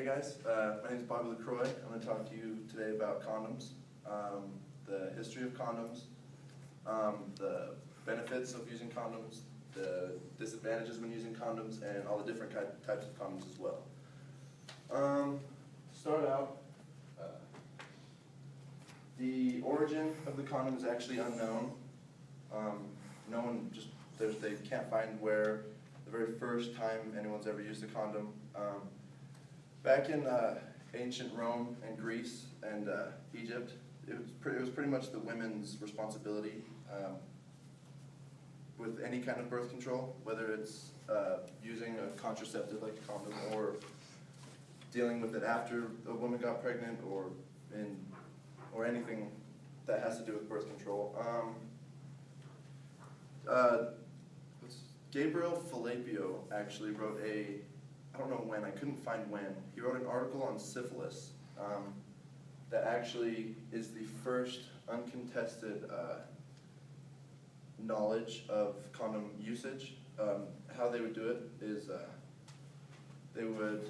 Hey guys, my name is Bobby LaCroix. I'm going to talk to you today about condoms, the history of condoms, the benefits of using condoms, the disadvantages when using condoms, and all the different types of condoms as well. Start out, the origin of the condom is actually unknown. No one they can't find where the very first time anyone's ever used a condom. Back in ancient Rome and Greece and Egypt, it was pretty much the women's responsibility with any kind of birth control, whether it's using a contraceptive like a condom or dealing with it after a woman got pregnant or anything that has to do with birth control. Gabriel Falloppio actually wrote I don't know when, I couldn't find when, he wrote an article on syphilis that actually is the first uncontested knowledge of condom usage. How they would do it is they would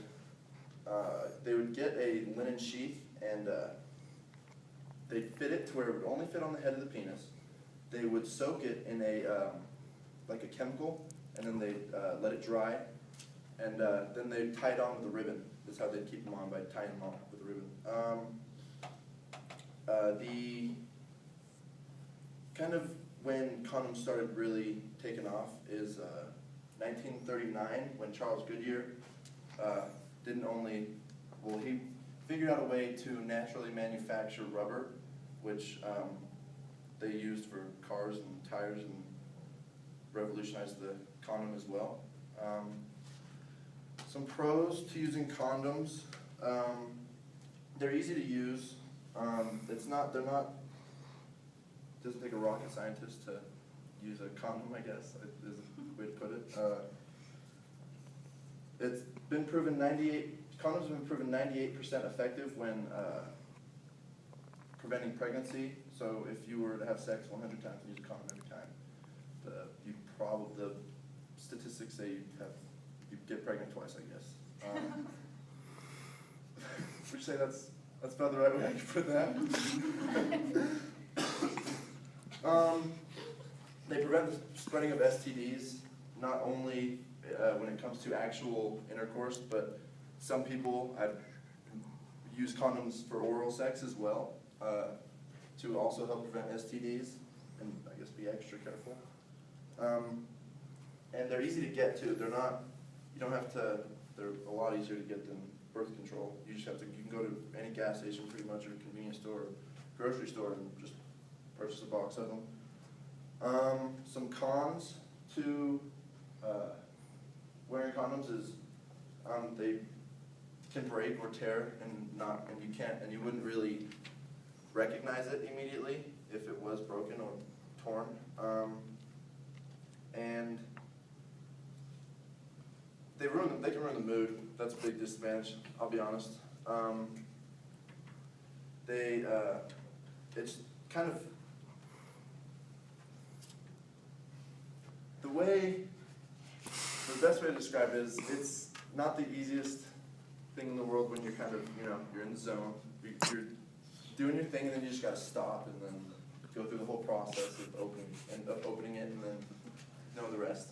get a linen sheath and they'd fit it to where it would only fit on the head of the penis. They would soak it in like a chemical, and then they'd let it dry, and then they'd tie it on with a ribbon. That's how they'd keep them on, by tying them on with a ribbon. The kind of when condoms started really taking off is 1939, when Charles Goodyear he figured out a way to naturally manufacture rubber, which they used for cars and tires, and revolutionized the condom as well. Some pros to using condoms: they're easy to use. It doesn't take a rocket scientist to use a condom, I guess, is a way to put it. It's been proven condoms have been proven 98% effective when preventing pregnancy. So if you were to have sex 100 times and use a condom every time, the statistics say you get pregnant twice, I guess. Would you say that's about the right way I could put that? They prevent the spreading of STDs, not only when it comes to actual intercourse, but some people use condoms for oral sex as well, to also help prevent STDs, and I guess be extra careful. And they're easy to get to. They're a lot easier to get than birth control. You can go to any gas station pretty much, or a convenience store, or grocery store, and just purchase a box of them. Some cons to wearing condoms is they can break or tear, and you wouldn't really recognize it immediately if it was broken or torn. And they can ruin the mood. That's a big disadvantage, I'll be honest. It's kind of the best way to describe it is it's not the easiest thing in the world when you're kind of, you're in the zone. You're doing your thing, and then you just gotta stop and then go through the whole process of opening it, and then know the rest.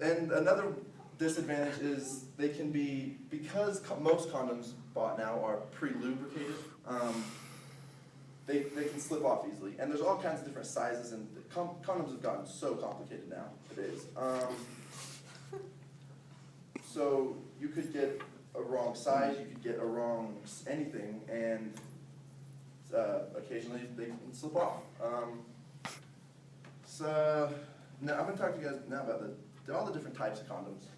And another disadvantage is they can be, because most condoms bought now are pre-lubricated, they can slip off easily. And there's all kinds of different sizes, and condoms have gotten so complicated nowadays. So you could get a wrong size, you could get a wrong anything, and occasionally they can slip off. So now I'm going to talk to you guys now about all the different types of condoms.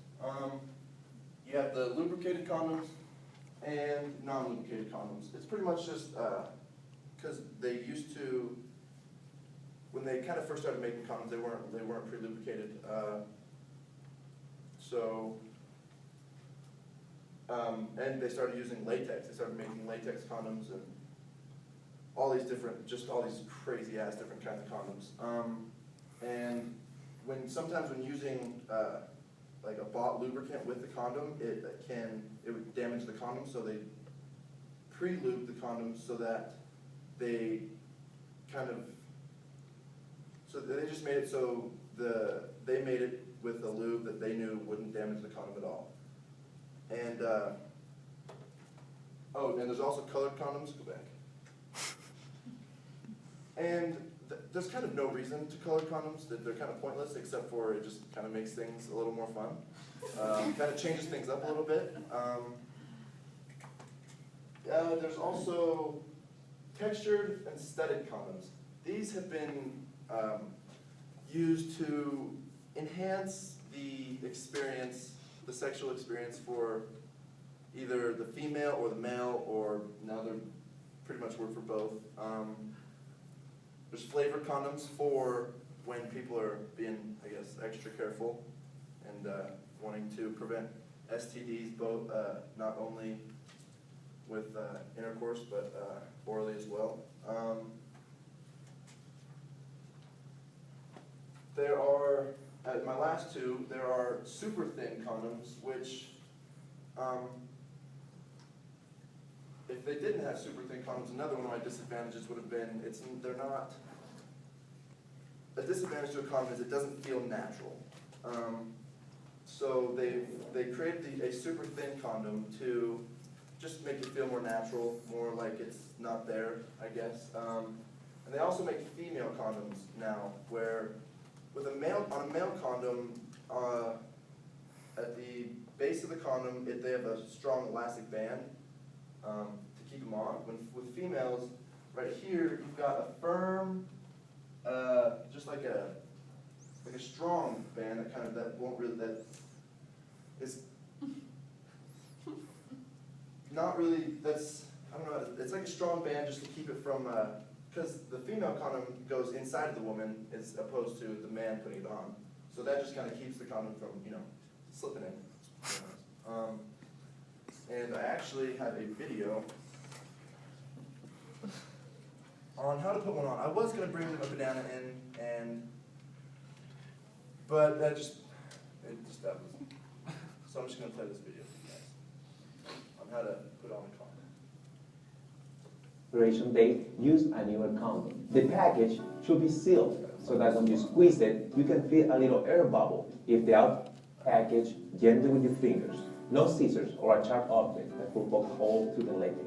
You have the lubricated condoms and non-lubricated condoms. It's pretty much just because they used to, when they kind of first started making condoms, they weren't pre-lubricated. And they started using latex. They started making latex condoms and all these crazy ass different kinds of condoms. And sometimes when using a like a bought lubricant with the condom, it would damage the condom, so they pre-lube the condom so that they they just made it so they made it with a lube that they knew wouldn't damage the condom at all. And and there's also colored condoms. Go back. And there's kind of no reason to color condoms. They're kind of pointless, except for it just kind of makes things a little more fun. Kind of changes things up a little bit. There's also textured and studded condoms. These have been used to enhance the experience, the sexual experience for either the female or the male, or now they're pretty much work for both. There's flavored condoms for when people are being, I guess, extra careful and wanting to prevent STDs, both not only with intercourse but orally as well. There are, at my last two, there are super thin condoms, which if they didn't have super thin condoms, another one of my disadvantages would have been they're not. A disadvantage to a condom is it doesn't feel natural. So they created a super thin condom to just make it feel more natural, more like it's not there, I guess. And they also make female condoms now, where with on a male condom, at the base of the condom, they have a strong elastic band to keep them on. With females, right here, you've got a firm, just like a strong band that is not really, I don't know, it's like a strong band just to keep it from, because the female condom goes inside of the woman as opposed to the man putting it on. So that just kind of keeps the condom from, slipping in. And I actually have a video on how to put one on. I was going to bring a banana in, but that was. So I'm just going to play this video for you guys on how to put on a condom. Expiration date, use a newer condom. The package should be sealed so that when you squeeze it, you can feel a little air bubble. If the out package, gently with your fingers. No scissors or a sharp object that will poke a hole through the latex.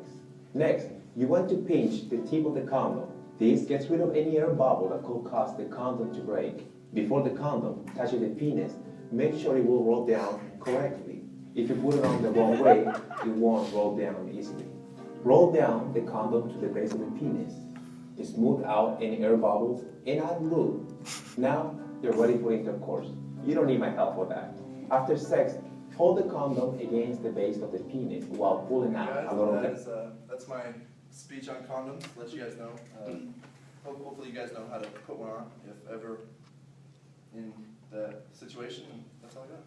Next, you want to pinch the tip of the condom. This gets rid of any air bubble that could cause the condom to break. Before the condom touches the penis, make sure it will roll down correctly. If you put it on the wrong way, it won't roll down easily. Roll down the condom to the base of the penis. Smooth out any air bubbles and add lube. Now, you're ready for intercourse. You don't need my help for that. After sex, hold the condom against the base of the penis while pulling out a little bit. That's my speech on condoms. Let you guys know. Hopefully you guys know how to put one on if ever in that situation. That's all I got.